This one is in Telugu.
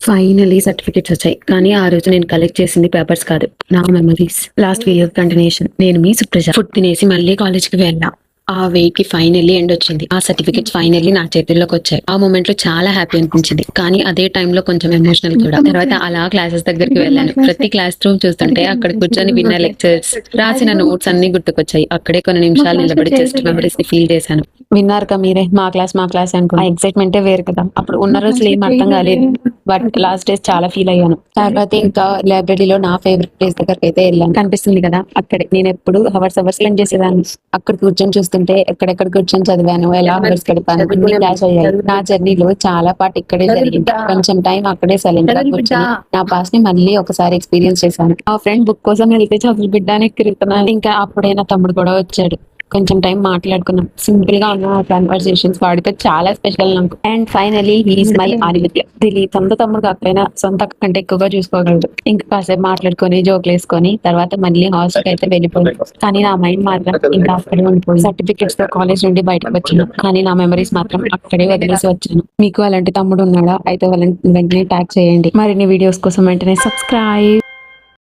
ఫైనలీ సర్టిఫికెట్స్ వచ్చాయి. కానీ ఆ రోజు నేను కలెక్ట్ చేసింది పేపర్స్ కాదు, నా మెమరీస్. Last year continuation. నేను మీ సుప్రజ. ఫుడ్ తినేసి మళ్ళీ కాలేజ్ కి వెళ్ళా. ఆ వేకి ఫైనల్లీ ఎండ్ వచ్చింది. ఆ సర్టిఫికెట్స్ ఫైనల్లీ నా చేతుల్లోకి వచ్చాయి. ఆ మూమెంట్ లో చాలా హ్యాపీ అనిపించింది, కానీ అదే టైంలో కొంచెం ఎమోషనల్ కూడా. తర్వాత అలా క్లాసెస్ దగ్గరికి వెళ్ళాను. ప్రతి క్లాస్ రూమ్ చూస్తుంటే అక్కడ కూర్చొని విన్న లెక్చర్స్, రాసిన నోట్స్ అన్ని గుర్తుకొచ్చాయి. అక్కడే కొన్ని నిమిషాలు నిలబడి జస్ట్ మెమరీస్ ని ఫీల్ చేశాను. విన్నారుగా మీరే, మా క్లాస్ అనుకో. ఆ ఎక్సైట్మెంటే వేరు కదా. అప్పుడు ఉన్న రోజులు ఏం అర్థం కాలేదు, బట్ లాస్ట్ డేస్ చాలా ఫీల్ అయ్యాను. తర్వాత ఇంకా లైబ్రరీలో నా ఫేవరెట్ ప్లేస్ దగ్గరికి అయితే వెళ్ళాను. కనిపిస్తుంది కదా, అక్కడే నేను ఎప్పుడు అవర్స్ స్పెండ్ చేసేదాన్ని. అక్కడ కూర్చొని చూస్తుంటే ఎక్కడెక్కడ కూర్చొని చదివాను, ఎలా అవర్స్ గడిపాను అన్ని క్లాస్ అయ్యాయి. నా జర్నీలో చాలా పార్ట్ ఇక్కడే జరిగింది. కొంచెం టైం అక్కడే సైలెంట్ గా కూర్చొని నా పాస్ ని మళ్ళీ ఒకసారి ఎక్స్పీరియన్స్ చేశాను. ఆ ఫ్రెండ్ బుక్ కోసం వెళ్తే చదువు బిడ్డానికి తిరుగుతున్నాను. ఇంకా అప్పుడే నా తమ్ముడు కూడా వచ్చాడు. కొంచెం టైం మాట్లాడుకున్నాం. సింపుల్ గా ఉన్న కన్వర్సేషన్స్ వాడితే చాలా స్పెషల్ నాకు. And finally he is my Aditya. Dilip సొంత తమ్ముడు కాకపోయినా సొంత కంటే ఎక్కువగా చూసుకోగలడు. ఇంకా కాసేపు మాట్లాడుకొని జోకులు వేసుకొని తర్వాత మళ్ళీ హాస్టల్ అయితే వెళ్ళిపోయింది. కానీ నా మైండ్ మాత్రం ఇంకా అక్కడే ఉండిపోయింది. సర్టిఫికెట్స్ తో కాలేజ్ నుండి బయటకు వచ్చాను, కానీ నా మెమరీస్ మాత్రం అక్కడే వదిలేసి వచ్చాను. మీకు అలాంటి తమ్ముడు ఉన్నాడా? అయితే వాళ్ళని వెంటనే ట్యాగ్ చేయండి. మరిన్ని వీడియోస్ కోసం వెంటనే సబ్స్క్రైబ్.